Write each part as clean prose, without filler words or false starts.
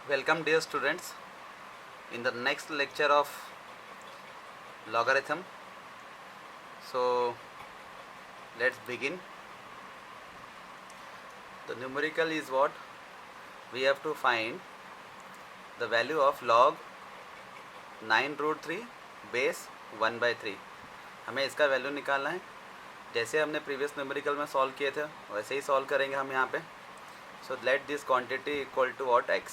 Welcome dear students in the next lecture of logarithm. So let's begin. The numerical is what? We have to find the value of log 9√3 base 1/3. हमें इसका value निकालना है. जैसे हमने previous numerical में solve किए थे वैसे ही सॉल्व करेंगे हम यहाँ पे. So let this quantity equal to what x.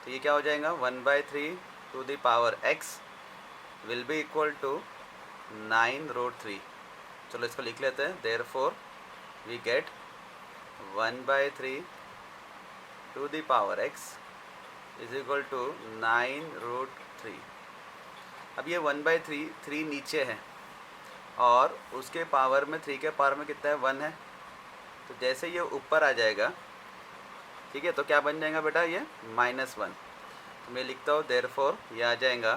तो ये क्या हो जाएगा 1/3 to the power x will be equal to 9√3. चलो इसको लिख लेते हैं. Therefore we get 1/3 to the power x is equal to 9√3. अब ये 1/3 3 नीचे है और उसके पावर में 3 के पावर में कितना है 1 है. तो जैसे ये ऊपर आ जाएगा, ठीक है, तो क्या बन जाएगा बेटा ये -1. तो मैं लिखता हूँ देयरफॉर ये आ जाएगा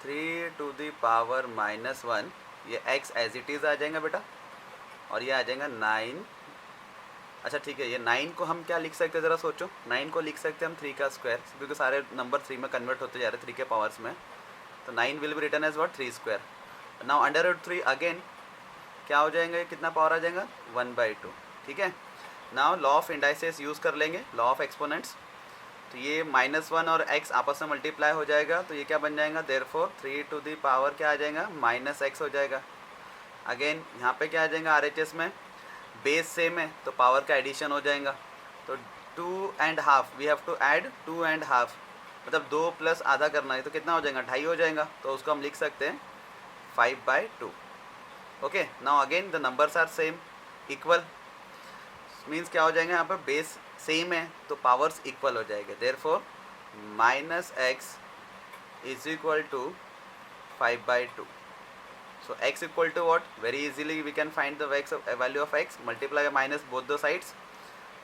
3 टू द पावर -1. ये x एज इट इज़ आ जाएगा बेटा और ये आ जाएगा 9. अच्छा ठीक है, ये 9 को हम क्या लिख सकते हैं ज़रा सोचो. 9 को लिख सकते हैं हम 3 का स्क्वायर, क्योंकि सारे नंबर 3 में कन्वर्ट होते जा रहे हैं 3 के पावर्स में. तो 9 will be written as what 3 square. Now √3 again क्या हो जाएगा, कितना पावर आ जाएगा 1/2. ठीक है. Now law of indices use कर लेंगे, लॉ ऑफ एक्सपोनेंट्स. तो ये -1 और x आपस में मल्टीप्लाई हो जाएगा. तो ये क्या बन जाएगा देयरफॉर 3 टू दी पावर क्या आ जाएगा -x हो जाएगा. अगेन यहाँ पे क्या आ जाएगा RHS में बेस सेम है तो पावर का एडिशन हो जाएगा. तो 2.5 वी हैव टू ऐड 2.5, मतलब 2 प्लस आधा करना है तो कितना हो जाएगा 2.5 हो जाएगा. तो उसको हम लिख सकते हैं 5/2. Okay. Now again the numbers are same equal. Means क्या हो जाएगा यहाँ पर बेस सेम है तो पावर्स इक्वल हो जाएंगे. Therefore -x is equal to 5/2. So x equal to what, very easily we can find the value of x, multiply minus both the sides.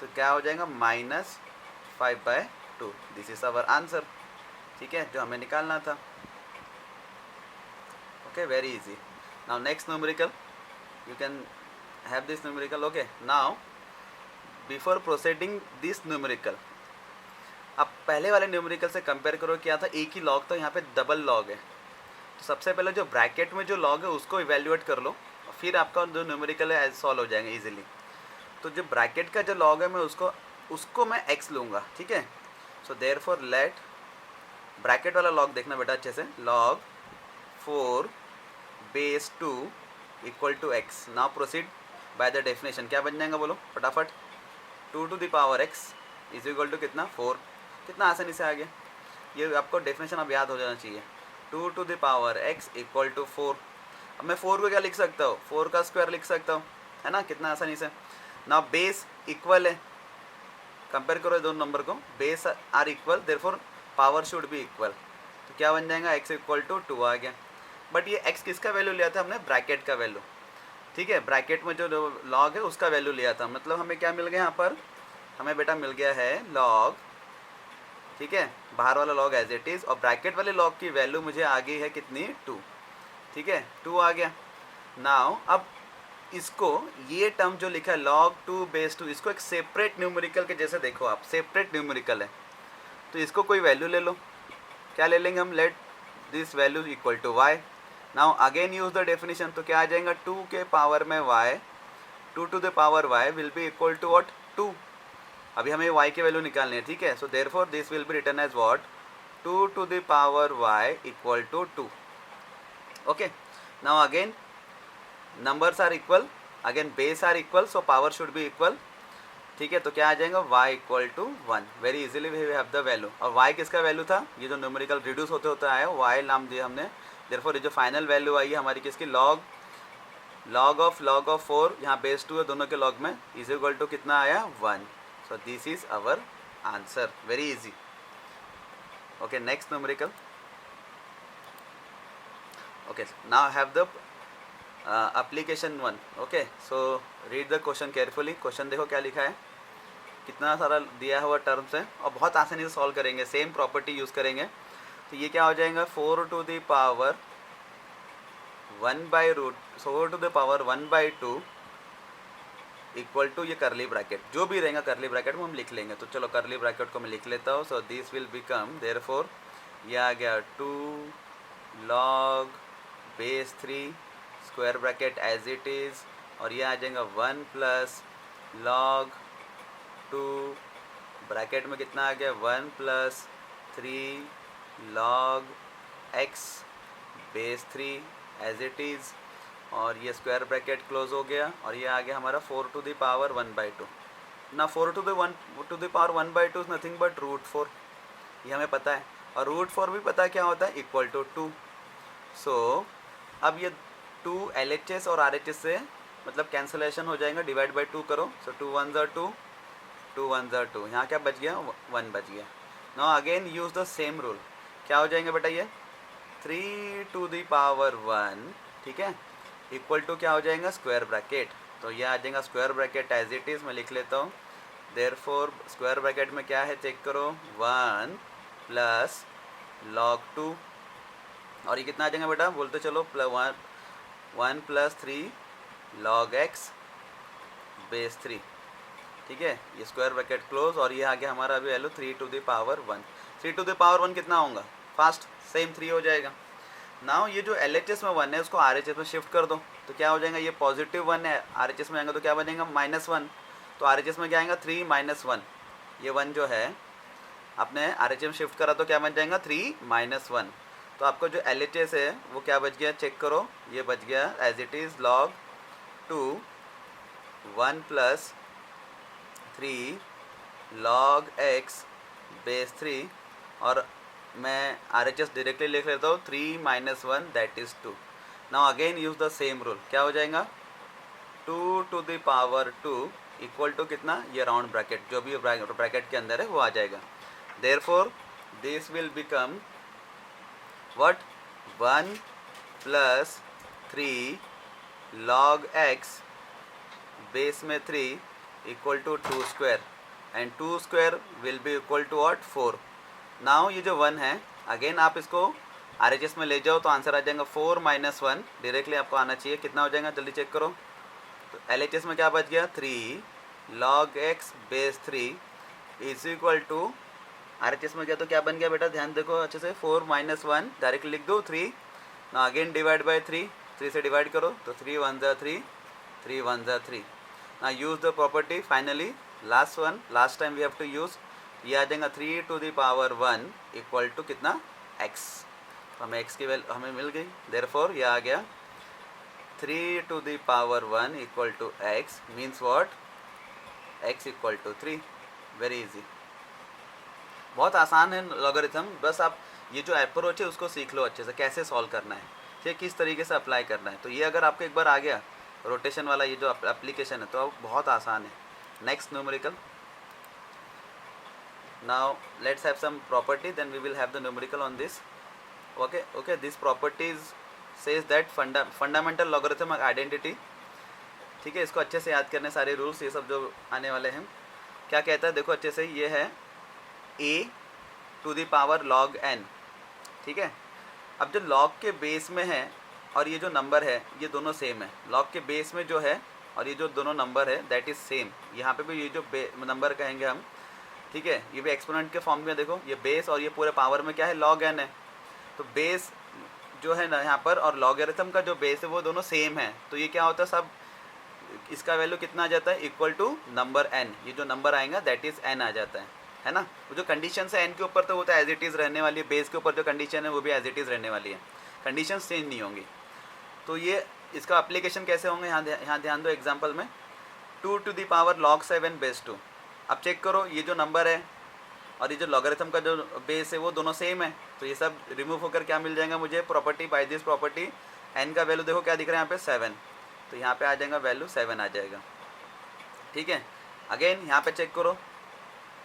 तो क्या हो जाएगा -5/2. This is our answer. ठीक है, जो हमें निकालना था. Okay, very easy. Now next numerical you can have this numerical. Okay, now before proceeding this numerical, अब पहले वाले न्यूमेरिकल से कंपेयर करो, क्या था एक ही लॉग था, यहाँ पे डबल लॉग है. तो सबसे पहले जो ब्रैकेट में जो लॉग है उसको इवेल्युएट कर लो, फिर आपका जो न्यूमेरिकल है सॉल्व हो जाएगा इजीली. तो जो ब्रैकेट का जो लॉग है मैं उसको मैं x लूँगा. ठीक है. सो देयरफॉर लेट ब्रैकेट वाला लॉग देखना बेटा अच्छे से. Log 4 base 2 equal to x. Now proceed by the definition. क्या बन जाएगा बोलो फटाफट. 2 to the power x is equal to कितना 4. कितना आसानी से आ गया. ये आपको डेफिनेशन अब याद हो जाना चाहिए. 2 to the power x equal to 4. अब मैं 4 को क्या लिख सकता हूँ, 4 का स्क्वायर लिख सकता हूँ, है ना, कितना आसानी से. नाउ बेस इक्वल है, कंपेयर करो दोनों नंबर को, base are equal, therefore power should be equal. तो क्या बन जाएगा x इक्वल टू 2 आ गया. बट ये x किसका वैल्यू लिया था हमने, ब्रैकेट का वैल्यू. ठीक है, ब्रैकेट में जो लॉग है उसका वैल्यू लिया था. मतलब हमें क्या मिल गया यहाँ पर, हमें बेटा मिल गया है लॉग. ठीक है, बाहर वाला लॉग एज इट इज़ और ब्रैकेट वाले लॉग की वैल्यू मुझे आ गई है कितनी 2. ठीक है, 2 आ गया. नाउ अब इसको ये टर्म जो लिखा है log 2 base 2, इसको एक सेपरेट न्यूमेरिकल के जैसे देखो आप, सेपरेट न्यूमेरिकल है. तो इसको कोई वैल्यू ले लो. क्या ले लेंगे हम, let this value equal to y. Now again use the definition. तो क्या आ जाएगा 2 के पावर में y, 2 to the power y will be equal to what 2. अभी हमें y की वैल्यू निकालनी है. ठीक है. So therefore this will be written as what 2 to the power y equal to 2. Okay. Now again numbers are equal, again base are equal, so power should be equal. ठीक है. तो क्या आ जाएगा y equal to 1. Very easily we have the value. और y किसका value था, ये जो न्यूमेरिकल रिड्यूस होते होते आया y नाम दिया हमने. देयरफॉर ये जो फाइनल वैल्यू आई है हमारी किसकी, लॉग ऑफ 4, यहाँ बेस 2 है दोनों के लॉग में, इज इक्वल टू कितना आया 1. So this is our answer. Very easy. Okay, next numerical. Okay, now have the application 1. Okay. So read the question carefully. Question देखो क्या लिखा है, कितना सारा दिया हुआ टर्म्स है और बहुत आसानी से सॉल्व करेंगे, सेम प्रॉपर्टी यूज़ करेंगे. तो ये क्या हो जाएगा 4 to the power 1/√, 4 to the power 1/2 equal to ये करली ब्रैकेट जो भी रहेगा करली ब्रैकेट में हम लिख लेंगे। तो चलो करली ब्रैकेट को मैं लिख लेता हूँ। So this will become therefore ये आ गया 2 log base 3 square bracket as it is, और ये आ जाएगा 1 प्लस log 2 ब्रैकेट में कितना आ गया 1 plus 3 log x base 3 as it is, और ये स्क्वायर ब्रैकेट क्लोज हो गया, और ये आ गया हमारा 4 to the power 1/2 ना 4 to the power 1/2 is nothing but √4, ये हमें पता है, और √4 भी पता है क्या होता है इक्वल टू 2। सो अब ये 2 LHS और RHS से मतलब कैंसलेशन हो जाएगा, डिवाइड बाई 2 करो। सो 2 1 ज़ा 2, 2 1 ज़ा 2, यहाँ क्या बच गया 1 बच गया। Now again use the same rule, क्या हो जाएंगे बेटा ये 3 to the power 1, ठीक है, इक्वल टू क्या हो जाएगा स्क्वायर ब्रैकेट। तो ये आ जाएगा square bracket as it is, मैं लिख लेता हूँ। देयरफॉर स्क्वायर ब्रैकेट में क्या है चेक करो 1 प्लस log 2, और ये कितना आ जाएगा बेटा बोलते चलो 1 प्लस 3 log x बेस 3, ठीक है, ये स्क्वायर ब्रैकेट क्लोज, और ये आ गया हमारा अभी value 3 to the power 1। 3 to the power 1 कितना होगा फास्ट सेम 3 हो जाएगा। नाउ ये जो LHS में 1 है उसको RHS में शिफ्ट कर दो, तो क्या हो जाएगा ये पॉजिटिव 1 है, RHS में आएगा तो क्या बनेगा -1, तो RHS में क्या आएगा 3 - 1, ये 1 जो है आपने RHS में शिफ्ट करा तो क्या बन जाएगा 3 - 1। तो आपको जो LHS है वो क्या बच गया चेक करो, ये बच गया as it is log 2 1 plus 3 log x base 3, और मैं RHS डायरेक्टली लिख लेता हूँ 3 - 1 that is 2। Now again use the same rule, क्या हो जाएगा 2 to the power 2 equal to कितना ये राउंड ब्रैकेट जो भी ब्रैकेट के अंदर है वो आ जाएगा। Therefore this will become what 1 plus 3 log x base में 3 equal to 2 square, and 2 square will be equal to what 4। नाउ ये जो 1 है अगेन आप इसको RHS में ले जाओ तो आंसर आ जाएगा 4 - 1, डायरेक्टली आपको आना चाहिए, कितना हो जाएगा जल्दी चेक करो। तो LHS में क्या बच गया 3 log x base 3 is equal to RHS में गया तो क्या बन गया बेटा ध्यान देखो अच्छे से 4 - 1 डायरेक्ट लिख दो 3, ना अगेन डिवाइड बाई 3 से डिवाइड करो तो 3 1 ज़ा 3, 3 1 ज़ा 3। ना use the property finally last time we have to use, ये आ जाएगा 3 to the power 1 equal to कितना x, तो हमें x की वैल्यू हमें मिल गई। देयरफॉर ये आ गया 3 to the power 1 equal to x means what x equal to 3। Very easy, बहुत आसान है लॉगरिथम, बस आप ये जो अप्रोच है उसको सीख लो अच्छे से कैसे सॉल्व करना है, ठीक किस तरीके से अप्लाई करना है। तो ये अगर आपको एक बार आ गया रोटेशन वाला ये जो एप्लीकेशन है तो अब बहुत आसान है। Next numerical, now let's have some property, then we will have the numerical on this. Okay, this properties says that fundamental logarithmic identity, ठीक है, इसको अच्छे से याद करने सारे रूल्स ये सब जो आने वाले हैं। क्या कहता है देखो अच्छे से, ये है a to the power log n, ठीक है। अब जो log के बेस में है और ये जो नंबर है ये दोनों सेम है, log के बेस में जो है और ये जो दोनों नंबर है दैट इज़ सेम। यहाँ पे भी ये जो नंबर कहेंगे हम, ठीक है, ये भी एक्सपोनेंट के फॉर्म में देखो, ये बेस और ये पूरे पावर में क्या है log n है, तो बेस जो है ना यहाँ पर और लॉगरिथम का जो बेस है वो दोनों सेम है, तो ये क्या होता है सब इसका वैल्यू कितना आ जाता है इक्वल टू नंबर n, ये जो नंबर आएगा दैट इज़ n आ जाता है ना। वो जो कंडीशन है n के ऊपर तो वो तो एज इट इज़ रहने वाली है, बेस के ऊपर जो कंडीशन है वो भी एज इट इज़ रहने वाली है, कंडीशन चेंज नहीं होंगी। तो ये इसका एप्लीकेशन कैसे होंगे यहाँ ध्यान दो एग्जाम्पल में 2 to the power log 7 base 2। अब चेक करो ये जो नंबर है और ये जो लॉगरिथम का जो बेस है वो दोनों सेम है, तो ये सब रिमूव होकर क्या मिल जाएगा मुझे property, by this property n का वैल्यू देखो क्या दिख रहा है यहाँ पे 7, तो यहाँ पे आ जाएगा वैल्यू 7 आ जाएगा, ठीक है। अगेन यहाँ पे चेक करो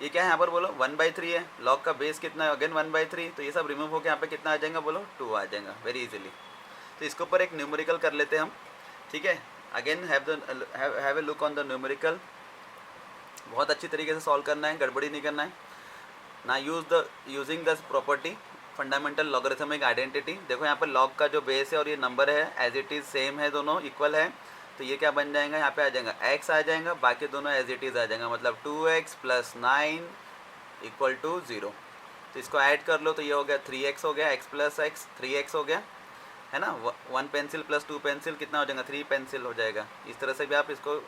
ये क्या है यहाँ पर बोलो 1/3 है, लॉग का बेस कितना है अगेन 1/3, तो ये सब रिमूव होकर यहाँ पे कितना आ जाएगा बोलो 2 आ जाएगा वेरी इजीली। तो इसके ऊपर एक न्यूमेरिकल कर लेते हैं हम, ठीक है। Again have a look on the numerical, बहुत अच्छी तरीके से सॉल्व करना है, गड़बड़ी नहीं करना है ना। Using the property fundamental logarithmic identity, देखो यहाँ पर लॉग का जो बेस है और ये नंबर है एज इट इज़ सेम है, दोनों इक्वल है, तो ये क्या बन जाएगा, यहाँ पे आ जाएगा x आ जाएगा, बाकी दोनों एज इट इज़ आ जाएगा, मतलब 2x + 9 = 0। तो इसको ऐड कर लो तो ये हो गया 3x हो गया, x + x 3x हो गया, है ना। 1 पेंसिल + 2 पेंसिल कितना हो जाएगा, 3 पेंसिल हो जाएगा। इस तरह से भी आप इसको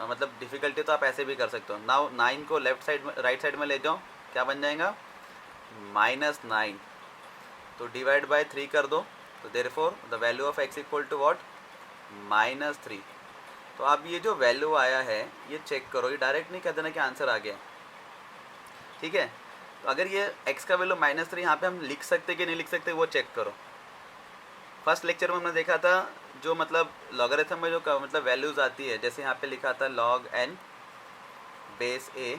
मतलब डिफ़िकल्टी तो आप ऐसे भी कर सकते हो। नाउ 9 को लेफ्ट साइड में राइट साइड में ले जाओ, क्या बन जाएगा -9, तो डिवाइड बाय 3 कर दो, तो therefore the value of x = what, -3। तो अब ये जो वैल्यू आया है ये चेक करो, ये डायरेक्ट नहीं कह देना कि आंसर आ गया, ठीक है। तो अगर ये x का वैल्यू -3 यहाँ पे हम लिख सकते कि नहीं लिख सकते वो चेक करो। फर्स्ट लेक्चर में हमने देखा था जो मतलब लॉगरिथम में जो मतलब वैल्यूज़ आती है, जैसे यहाँ पे लिखा था log n base a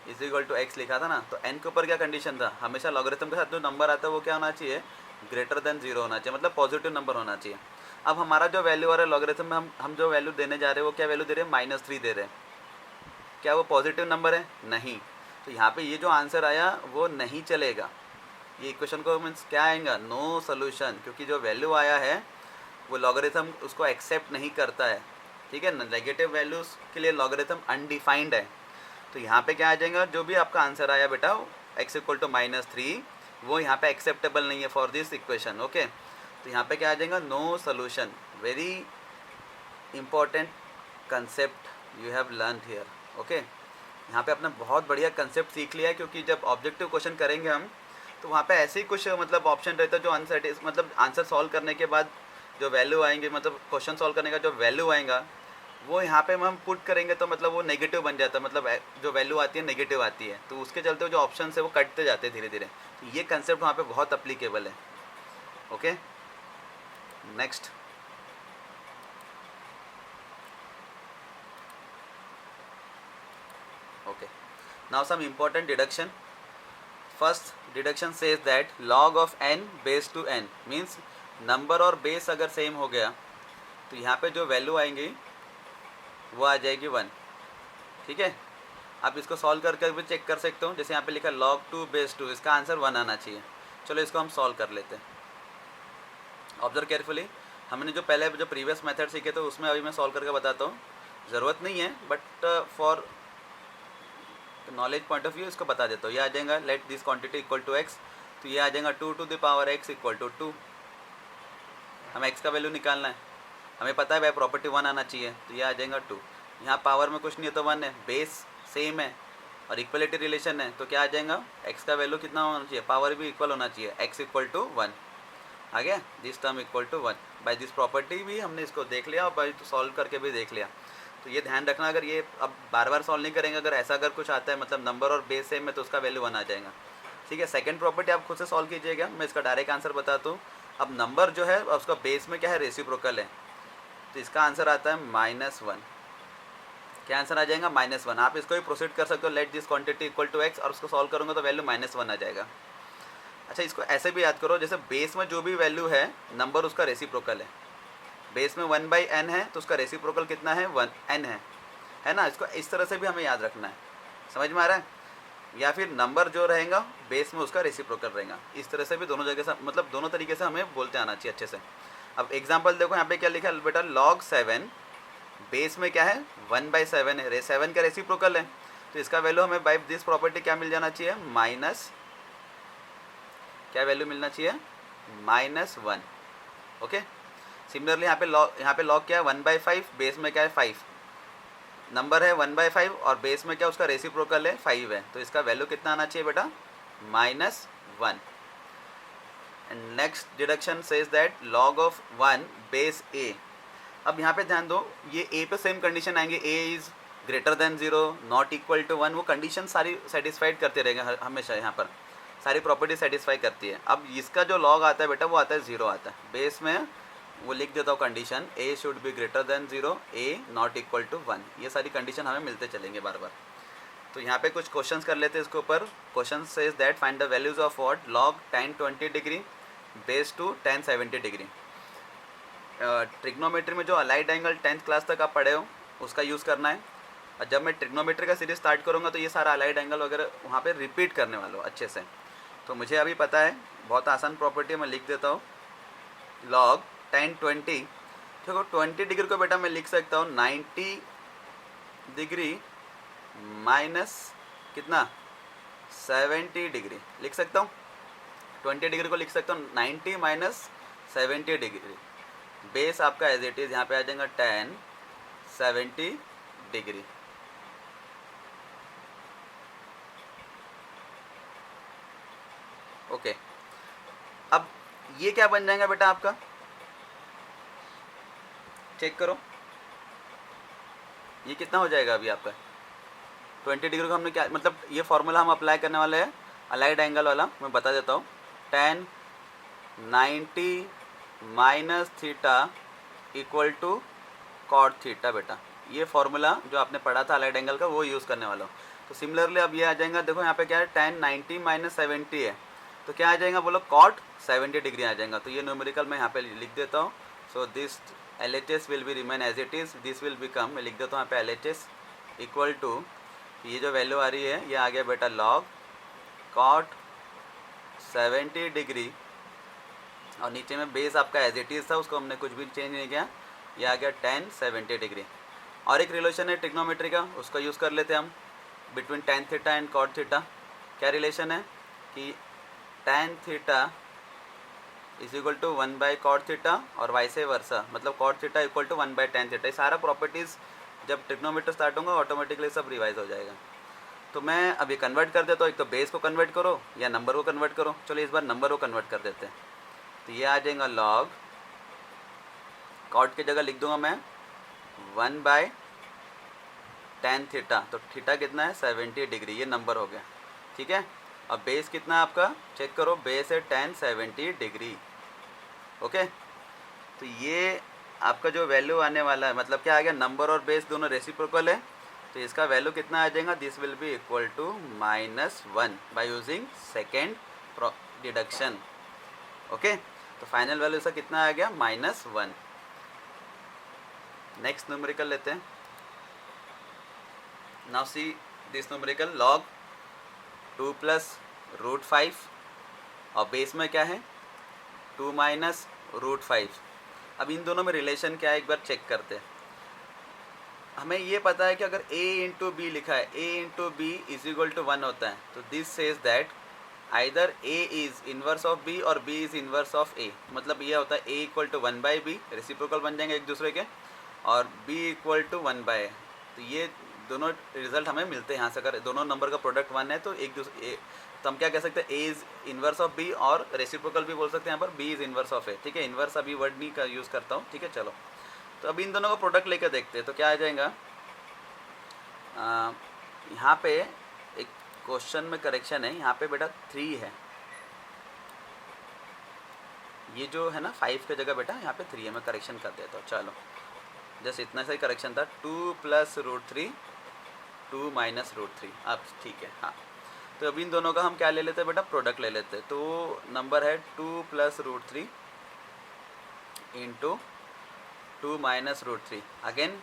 = x लिखा था ना, तो n के ऊपर क्या कंडीशन था, हमेशा लॉगरिथम के साथ जो नंबर आता है वो क्या होना चाहिए, > 0 होना चाहिए, मतलब पॉजिटिव नंबर होना चाहिए। अब हमारा जो वैल्यू आ रहा है लॉगरिथम में, हम जो वैल्यू देने जा रहे हैं वो क्या वैल्यू दे रहे हैं, -3 दे रहे हैं। क्या वो पॉजिटिव नंबर है, नहीं। तो यहाँ पे ये जो आंसर आया वो नहीं चलेगा, ये इक्वेशन को मीन्स क्या आएगा, नो सोल्यूशन, क्योंकि जो वैल्यू आया है वो लॉगरिथम उसको एक्सेप्ट नहीं करता है, ठीक है ना। नेगेटिव वैल्यूज़ के लिए लॉगरिथम अनडिफाइंड है। तो यहाँ पे क्या आ जाएगा, जो भी आपका आंसर आया बेटा x = -3 वो यहाँ पे एक्सेप्टेबल नहीं है फॉर दिस इक्वेशन, ओके। तो यहाँ पे क्या आ जाएगा, no solution. Very important concept you have learn here, okay. यहाँ पे अपना बहुत बढ़िया कंसेप्ट सीख लिया है, क्योंकि जब ऑब्जेक्टिव क्वेश्चन करेंगे हम तो वहाँ पे ऐसे ही कुछ मतलब ऑप्शन रहता है जो मतलब आंसर सॉल्व करने के बाद जो वैल्यू आएंगे, मतलब क्वेश्चन सॉल्व करने का जो वैल्यू आएगा वो यहाँ पे हम पुट करेंगे तो मतलब वो नेगेटिव बन जाता है, मतलब जो वैल्यू आती है नेगेटिव आती है, तो उसके चलते जो ऑप्शन है वो कटते जाते हैं धीरे धीरे। तो ये कंसेप्ट वहाँ पे बहुत अप्लीकेबल है, okay. Next, okay, now some important deduction. First deduction says that log of n base to n means number और बेस अगर सेम हो गया तो यहाँ पे जो वैल्यू आएंगी वो आ जाएगी 1, ठीक है। आप इसको सॉल्व करके भी चेक कर सकते हो, जैसे यहाँ पे लिखा log 2 base 2, इसका आंसर 1 आना चाहिए। चलो इसको हम सॉल्व कर लेते हैं। ऑब्जर्व केयरफुली, हमने जो पहले जो प्रीवियस मेथड सीखे थे उसमें अभी मैं सॉल्व करके बताता हूँ, ज़रूरत नहीं है but for knowledge point of view इसको बता देता हूँ। ये आ जाएगा लेट दिस क्वांटिटी = x, तो ये आ जाएगा 2 to the power x = 2। हमें x का वैल्यू निकालना है, हमें पता है भाई प्रॉपर्टी 1 आना चाहिए, तो ये आ जाएगा 2। यहाँ पावर में कुछ नहीं है तो 1 है, बेस सेम है और इक्वलिटी रिलेशन है, तो क्या आ जाएगा, x का वैल्यू कितना होना चाहिए, पावर भी इक्वल होना चाहिए, x = 1 आ गया, this term = 1। By this property भी हमने इसको देख लिया और बाय सॉल्व करके भी देख लिया। तो ये ध्यान रखना, अगर ये अब बार बार सॉल्व नहीं करेंगे, अगर ऐसा अगर कुछ आता है मतलब नंबर और बेस सेम है तो उसका वैल्यू 1 आ जाएगा, ठीक है। सेकंड प्रॉपर्टी आप खुद से सॉल्व कीजिएगा, मैं इसका डायरेक्ट आंसर बताता हूँ। अब नंबर जो है उसका बेस में क्या है, रेसिप्रोकल है, तो इसका आंसर आता है -1। क्या आंसर आ जाएगा, -1। आप इसको भी प्रोसीड कर सकते हो, लेट दिस क्वांटिटी = x, और उसको सॉल्व करूँगा तो वैल्यू -1 आ जाएगा। अच्छा, इसको ऐसे भी याद करो, जैसे बेस में जो भी वैल्यू है नंबर उसका रेसिप्रोकल है। बेस में 1/n है तो उसका रेसिप्रोकल कितना है, 1n है ना। इसको इस तरह से भी हमें याद रखना है, समझ में आ रहा है। या फिर नंबर जो रहेगा बेस में उसका रेसिप्रोकल रहेगा, इस तरह से भी दोनों जगह से मतलब दोनों तरीके से हमें बोलते आना चाहिए अच्छे से। अब एग्जांपल देखो, यहाँ पे क्या लिखा है बेटा, log 7 बेस में क्या है, 1/7 है, 7 का रेसिप्रोकल है, तो इसका वैल्यू हमें बाय दिस प्रॉपर्टी क्या मिल जाना चाहिए, माइनस क्या वैल्यू मिलना चाहिए, -1, ओके। सिमिलरली यहाँ पे log क्या है, 1/5, बेस में क्या है 5, नंबर है 1/5 और बेस में क्या उसका रेसिप्रोकल है 5 है, तो इसका वैल्यू कितना आना चाहिए बेटा, -1। And next deduction says that log of 1 base a। अब यहाँ पे ध्यान दो, ये a पे सेम कंडीशन आएंगे, a is > 0, not equal to 1, वो कंडीशन सारी सेटिस्फाइड करते रहेंगे हमेशा, यहाँ पर सारी प्रॉपर्टी सेटिस्फाई करती है। अब इसका जो log आता है बेटा वो आता है 0 आता है, बेस में वो लिख देता हूँ condition, a should be > 0, a not equal to 1, ये सारी कंडीशन हमें मिलते चलेंगे बार बार। तो यहाँ पे कुछ क्वेश्चंस कर लेते हैं इसके ऊपर। Question says that find the values of what, log tan 20 degree base to tan 70 degree. Trigonometry में जो अलाइड एंगल 10th क्लास तक आप पढ़े हो उसका यूज़ करना है, और जब मैं ट्रिग्नोमेट्री का सीरीज स्टार्ट करूँगा तो ये सारा अलाइड एंगल वगैरह वहाँ पे रिपीट करने वाला हूँ अच्छे से। तो मुझे अभी पता है, बहुत आसान प्रॉपर्टी मैं लिख देता हूँ, log tan 20 देखो 20 डिग्री को बेटा मैं लिख सकता हूँ 90 डिग्री माइनस कितना 70 डिग्री लिख सकता हूँ। 20 डिग्री को लिख सकता हूँ 90 माइनस 70 डिग्री। बेस आपका एज इट इज़ यहाँ पे आ जाएगा 10 70 डिग्री। ओके, अब ये क्या बन जाएगा बेटा आपका, चेक करो ये कितना हो जाएगा अभी आपका। 20 डिग्री को हमने क्या मतलब ये फॉर्मूला हम अप्लाई करने वाले हैं अलाइड एंगल वाला, मैं बता देता हूँ। 10 90 minus theta equal to cot theta बेटा, ये फॉर्मूला जो आपने पढ़ा था अलाइड एंगल का वो यूज़ करने वाला हूँ। तो सिमिलरली अब ये आ जाएगा, देखो यहाँ पे क्या है 10 90 माइनस 70 है, तो क्या आ जाएगा बोलो कॉट 70 डिग्री आ जाएगा। तो ये न्यूमेरिकल मैं यहाँ पे लिख देता हूँ। So this LHS will be remain as it is, this will become, मैं लिख देता हूँ यहाँ पे LHS इक्वल टू, ये जो वैल्यू आ रही है ये आ गया बेटा लॉग कॉट 70 डिग्री, और नीचे में बेस आपका एज इट इज़ था, उसको हमने कुछ भी चेंज नहीं किया, ये आ गया 10 70 डिग्री। और एक रिलेशन है ट्रिग्नोमेट्री का, उसका यूज़ कर लेते हैं हम, between tan theta and cot theta. क्या रिलेशन है कि tan theta is equal to 1 by cot theta और वाइसे वर्सा, मतलब cot theta equal to 1 by tan theta. ये सारा प्रॉपर्टीज़ जब ट्रिग्नोमेट्री स्टार्ट होगा ऑटोमेटिकली सब रिवाइज हो जाएगा। तो मैं अभी कन्वर्ट कर देता हूँ, एक तो बेस को कन्वर्ट करो या नंबर को कन्वर्ट करो। चलो इस बार नंबर को कन्वर्ट कर देते हैं। तो ये आ जाएगा लॉग कॉट की जगह लिख दूंगा मैं 1 बाय tan थीटा, तो थीटा कितना है 70 डिग्री, ये नंबर हो गया। ठीक है, अब बेस कितना है आपका, चेक करो, बेस है tan 70 डिग्री। ओके, तो ये आपका जो वैल्यू आने वाला है, मतलब क्या आ गया, नंबर और बेस दोनों रेसिप्रोकल है, तो इसका वैल्यू कितना आ जाएगा, this will be equal to -1 by using second deduction. Okay, तो फाइनल वैल्यू इसका कितना आ गया -1। नेक्स्ट न्यूमेरिकल लेते हैं। Now see this numerical log 2 plus √5 और बेस में क्या है 2 माइनस √5। अब इन दोनों में रिलेशन क्या है एक बार चेक करते हैं। हमें ये पता है कि अगर a इंटू बी लिखा है, a into b is equal to 1 होता है, तो this says that either a is inverse of b और b is inverse of a। मतलब ये होता है a equal to 1 by b, reciprocal बन जाएंगे एक दूसरे के, और b equal to 1 by a। तो ये दोनों रिजल्ट हमें मिलते हैं यहाँ से। अगर दोनों नंबर का प्रोडक्ट 1 है तो एक दूसरे, तो हम क्या कह सकते हैं, a is inverse of b, और रेसिप्रोकल भी बोल सकते हैं यहाँ पर b is inverse of a। ठीक है, इनवर्स अभी वर्ड नहीं का यूज़ करता हूँ। ठीक है, चलो तो अब इन दोनों का प्रोडक्ट लेकर देखते हैं तो क्या आ जाएगा। यहाँ पे एक क्वेश्चन में करेक्शन है, यहाँ पे बेटा 3 है, ये जो है ना 5 की जगह बेटा यहाँ पे 3 है, मैं करेक्शन कर देता हूँ। चलो जस्ट इतना सा ही करेक्शन था, 2 प्लस √3 2 माइनस √3। अब ठीक है, हाँ। तो अब इन दोनों का हम क्या ले लेते हैं बेटा, प्रोडक्ट ले लेते हैं। तो नंबर है 2 plus √3 into 2 minus √3। Again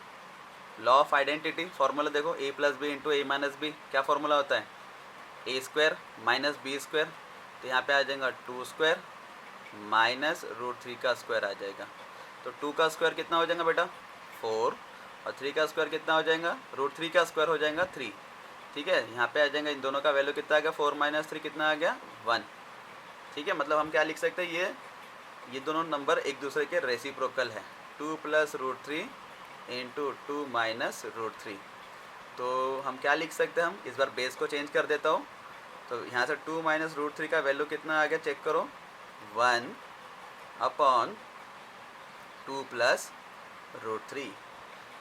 law of identity, formula देखो, a plus b into a minus b, क्या फॉर्मूला होता है, a square minus b square. तो यहाँ पे आ जाएगा 2 स्क्वायर माइनस √3 का स्क्वायर आ जाएगा। तो 2 का स्क्वायर कितना हो जाएगा बेटा 4, और 3 का स्क्वायर कितना हो जाएगा, √3 का स्क्वायर हो जाएगा 3। ठीक है, यहाँ पे आ जाएगा, इन दोनों का वैल्यू कितना आ गया, 4 माइनस 3 कितना आ गया 1। ठीक है, मतलब हम क्या लिख सकते हैं, ये दोनों नंबर एक दूसरे के रेसिप्रोकल है। 2 प्लस √3 इंटू 2 माइनस √3। तो हम क्या लिख सकते हैं, हम इस बार बेस को चेंज कर देता हूँ। तो यहाँ से 2 माइनस √3 का वैल्यू कितना आ गया, चेक करो, 1 अपॉन 2 प्लस √3।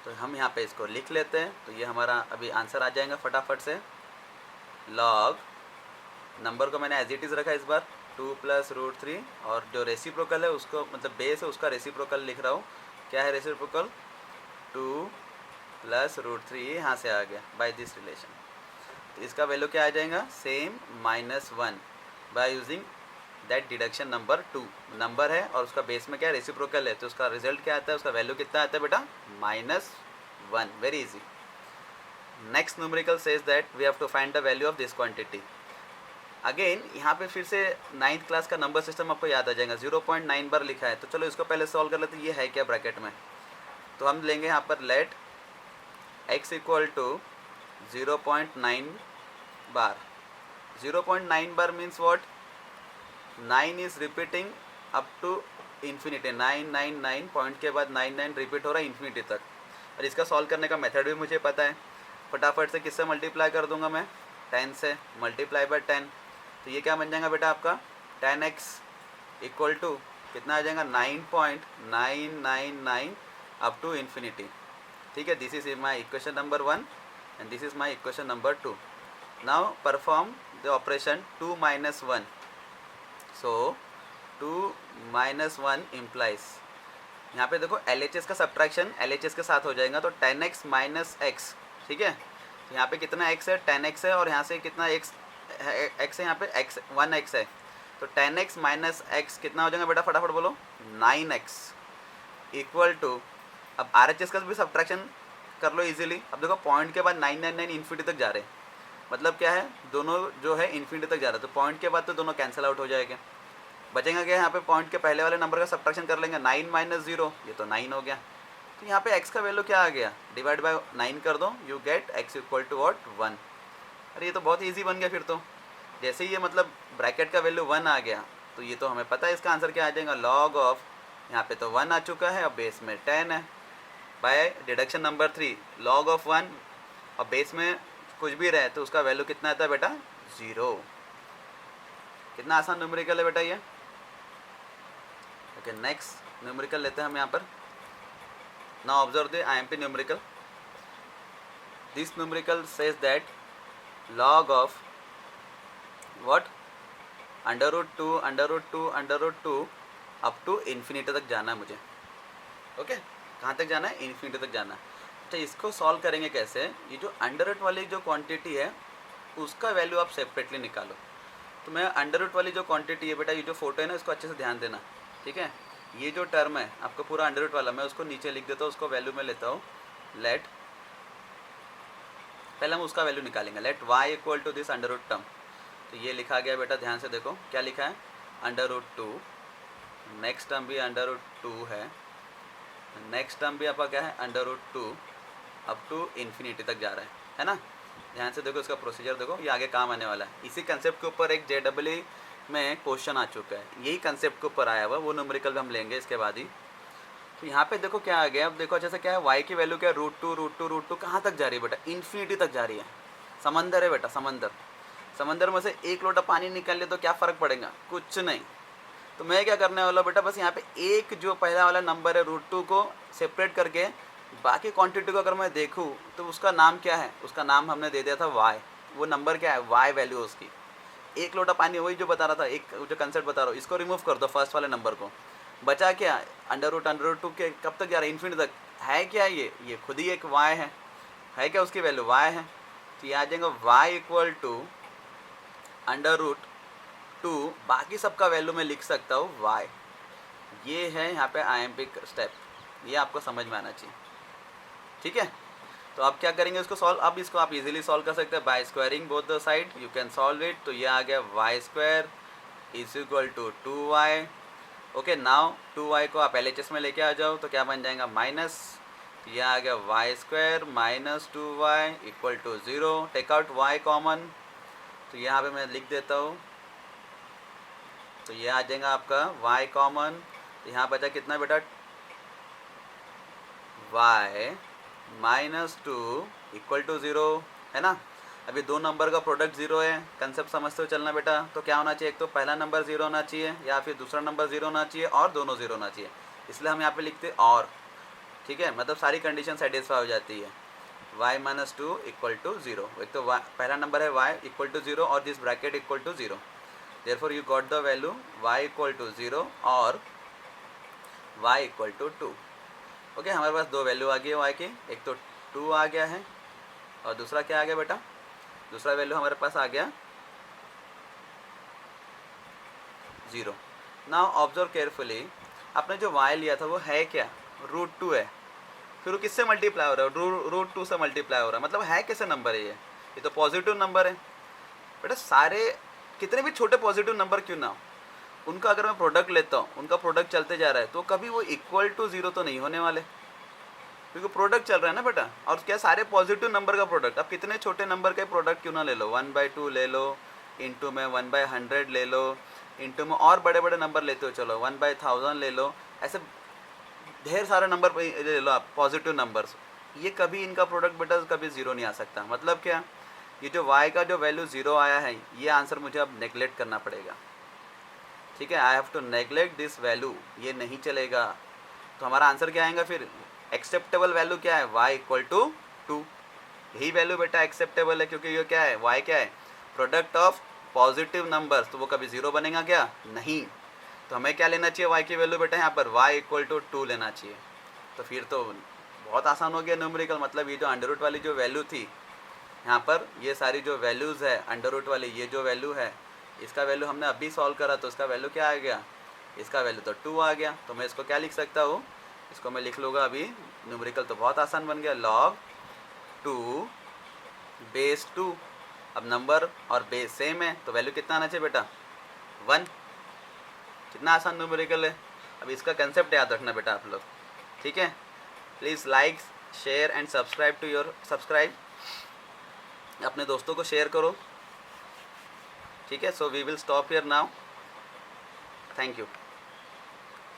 तो हम यहाँ पे इसको लिख लेते हैं, तो ये हमारा अभी आंसर आ जाएगा फटाफट से। लॉग नंबर को मैंने एज इट इज़ रखा इस बार 2 प्लस √3, और जो रेसिप्रोकल है उसको, मतलब बेस है उसका रेसिप्रोकल लिख रहा हूँ। क्या है रेसिप्रोकल, 2 प्लस √3, यहाँ से आ गया बाय दिस रिलेशन। तो इसका वैल्यू क्या आ जाएगा, same -1 by using that deduction number 2। Number है और उसका बेस में क्या रेसिप्रोकल है, तो उसका रिजल्ट क्या आता है, उसका वैल्यू कितना आता है बेटा -1। Very easy. Next numerical says that we have to find the value of this quantity. Again यहाँ पे फिर से 9th क्लास का नंबर सिस्टम आपको याद आ जाएगा, 0.9 बार लिखा है। तो चलो इसको पहले सॉल्व कर लेते हैं, ये है क्या ब्रैकेट में, तो हम लेंगे यहाँ पर let x equal to 0.9 bar. 0.9 bar means what? 9 is repeating up to infinity. 999 point के बाद 99 रिपीट हो रहा है इन्फिनिटी तक. और इसका सॉल्व करने का मेथड भी मुझे पता है. फटाफट से किससे मल्टीप्लाई कर दूंगा मैं? 10 से. Multiply by 10. तो ये क्या बन जाएगा बेटा आपका? 10x इक्वल टू कितना आ जाएगा? 9.999 अप टू इन्फिनिटी. ठीक है, this is my equation number 1 and this is my equation number 2. Now perform the operation 2 minus 1. So 2 minus 1 implies, यहाँ पे देखो LHS का सब्ट्रैक्शन LHS के साथ हो जाएगा. तो 10x माइनस x. ठीक है, तो यहाँ पे कितना x है? 10x है. और यहाँ से कितना x है? यहाँ पे x 1x है. तो 10x माइनस x कितना हो जाएगा बेटा? फटाफट बोलो. 9x इक्वल टू, अब RHS का भी सब्ट्रैक्शन कर लो इजीली. अब देखो पॉइंट के बाद 999 इन्फिनिटी तक जा रहे हैं. मतलब क्या है? दोनों जो है इन्फिनिटी तक जा रहे हैं. तो पॉइंट के बाद तो दोनों कैंसिल आउट हो जाएंगे. बचेगा क्या? यहाँ पे पॉइंट के पहले वाले नंबर का सब्ट्रैक्शन कर लेंगे. 9 माइनस 0, ये तो 9 हो गया. तो यहाँ पे x का वैल्यू क्या आ गया? डिवाइड बाय 9 कर दो, you get x equal to what? 1. अरे ये तो बहुत ईजी बन गया फिर तो. जैसे ही ये मतलब ब्रैकेट का वैल्यू 1 आ गया, तो ये तो हमें पता है इसका आंसर क्या आ जाएगा? लॉग ऑफ, यहाँ पे तो 1 आ चुका है, अब बेस में 10 है. By deduction number 3, log of 1 और बेस में कुछ भी रहे तो उसका वैल्यू कितना आता है बेटा? 0. कितना आसान न्यूमेरिकल है बेटा ये. ओके, नेक्स्ट न्यूमेरिकल लेते हैं हम यहाँ पर. Now observe the IMP numerical. This numerical says that log of what? √2 up to infinity तक जाना है मुझे. ओके, कहाँ तक जाना है? इन्फिनिटी तक जाना है. अच्छा, इसको सॉल्व करेंगे कैसे? ये जो अंडर वाली जो क्वांटिटी है उसका वैल्यू आप सेपरेटली निकालो. तो मैं अंडर वाली जो क्वांटिटी है बेटा, ये जो फोटो है ना, इसको अच्छे से ध्यान देना. ठीक है, ये जो टर्म है आपका पूरा अंडर वाला, मैं उसको नीचे लिख देता हूँ. उसको वैल्यू में लेता हूँ. लेट, पहले हम उसका वैल्यू निकालेंगे. Let y equal to this under term. तो ये लिखा गया बेटा, ध्यान से देखो क्या लिखा है? √2. नेक्स्ट टर्म भी √2 है. नेक्स्ट टर्म भी आपका क्या है? √2 अप टू इन्फिनिटी तक जा रहा है ना. ध्यान से देखो इसका प्रोसीजर देखो, ये आगे काम आने वाला है. इसी कंसेप्ट के ऊपर एक JEE में क्वेश्चन आ चुका है, यही कंसेप्ट के ऊपर आया हुआ. वो न्यूमेरिकल हम लेंगे इसके बाद ही. तो यहाँ पे देखो क्या आ गया. अब देखो अच्छे से क्या है? y की वैल्यू क्या है? √2 कहाँ तक जा रही है बेटा? इन्फिनिटी तक जा रही है. समंदर है बेटा, समंदर. समंदर में से एक लोटा पानी निकाल ले तो क्या फ़र्क पड़ेगा? कुछ नहीं. तो मैं क्या करने वाला बेटा, बस यहाँ पे एक जो पहला वाला नंबर है √2 को सेपरेट करके बाकी क्वांटिटी को अगर मैं देखूँ तो उसका नाम क्या है? उसका नाम हमने दे दिया था y. वो नंबर क्या है? y वैल्यू उसकी. एक लोटा पानी, वही जो बता रहा था, एक जो कंसेप्ट बता रहा हूँ, इसको रिमूव कर दो फर्स्ट वाले नंबर को. बचा क्या? √2 के कब तक जा रहा है? इन्फिनिटी तक. है क्या ये खुद ही एक y है क्या? उसकी वैल्यू y है. तो ये आ जाएगा y इक्वल टू √2. बाकी सबका वैल्यू मैं लिख सकता हूँ y. ये है यहाँ पे IMP स्टेप. ये आपको समझ में आना चाहिए. ठीक है, तो आप क्या करेंगे इसको सॉल्व. अब इसको आप इजीली सॉल्व कर सकते हैं by squaring both the side. You can solve it. तो ये आ गया y² is equal to 2y. Okay, now 2y को आप LHS में लेके आ जाओ तो क्या बन जाएगा? माइनस. ये आ गया y² minus 2y equal to 0. Take out y common. तो यहाँ पे मैं लिख देता हूँ. तो ये आ जाएगा आपका y कॉमन. तो यहाँ बचा कितना बेटा? y माइनस 2 इक्वल टू 0 है ना. अभी दो नंबर का प्रोडक्ट 0 है. कंसेप्ट समझते हो चलना बेटा. तो क्या होना चाहिए? एक तो पहला नंबर 0 होना चाहिए या फिर दूसरा नंबर 0 होना चाहिए और दोनों 0 होना चाहिए. इसलिए हम यहाँ पे लिखते और. ठीक है, मतलब सारी कंडीशन सेटिस्फाई हो जाती है. y minus 2 equal to 0. एक तो पहला नंबर है y इक्वल टू 0 और this bracket equal to 0. Therefore you got the value y equal to 0 और y इक्वल टू 2. ओके, हमारे पास दो वैल्यू आ गई है y की. एक तो 2 आ गया है और दूसरा क्या आ गया बेटा? दूसरा वैल्यू हमारे पास आ गया 0. Now observe carefully. आपने जो y लिया था वो है क्या? √2 है. फिर वो किससे मल्टीप्लाई हो रहा है? √2 से मल्टीप्लाई हो रहा है. मतलब है कैसे नंबर है ये तो पॉजिटिव नंबर है बेटा. सारे कितने भी छोटे पॉजिटिव नंबर क्यों ना हो, उनका अगर मैं प्रोडक्ट लेता हूँ, उनका प्रोडक्ट चलते जा रहा है तो कभी वो इक्वल टू 0 तो नहीं होने वाले. क्योंकि प्रोडक्ट चल रहा है ना बेटा, और क्या सारे पॉजिटिव नंबर का प्रोडक्ट। अब कितने छोटे नंबर के प्रोडक्ट क्यों ना ले लो, 1/2 ले लो, इंटू में 1/100 ले लो, इंटू में और बड़े बड़े नंबर लेते हो चलो 1/1000 ले लो, ऐसे ढेर सारे नंबर ले लो आप पॉजिटिव नंबर्स। ये कभी इनका प्रोडक्ट बेटा कभी ज़ीरो नहीं आ सकता। मतलब क्या, ये जो y का जो वैल्यू ज़ीरो आया है, ये आंसर मुझे अब नेगलेक्ट करना पड़ेगा। ठीक है, I have to neglect this value, ये नहीं चलेगा। तो हमारा आंसर क्या आएगा फिर, एक्सेप्टेबल वैल्यू क्या है, y इक्वल टू 2। यही वैल्यू बेटा एक्सेप्टेबल है, क्योंकि ये क्या है, y क्या है, प्रोडक्ट ऑफ पॉजिटिव नंबर्स, तो वो कभी ज़ीरो बनेगा क्या, नहीं। तो हमें क्या लेना चाहिए y की वैल्यू बेटा, यहाँ पर y इक्वल टू 2 लेना चाहिए। तो फिर तो बहुत आसान हो गया न्यूमेरिकल। मतलब ये जो अंडर रूट वाली जो वैल्यू थी, यहाँ पर ये सारी जो वैल्यूज़ है अंडर रूट वाली, ये जो वैल्यू है, इसका वैल्यू हमने अभी सॉल्व करा, तो इसका वैल्यू क्या आ गया, इसका वैल्यू तो 2 आ गया। तो मैं इसको क्या लिख सकता हूँ, इसको मैं लिख लूँगा अभी, न्यूमेरिकल तो बहुत आसान बन गया, log 2 बेस 2। अब नंबर और बेस सेम है, तो वैल्यू कितना आना चाहिए बेटा, 1। कितना आसान न्यूमेरिकल है। अब इसका कंसेप्ट याद रखना बेटा आप लोग, ठीक है। Please like, share and subscribe, अपने दोस्तों को शेयर करो, ठीक है। So we will stop here now, thank you.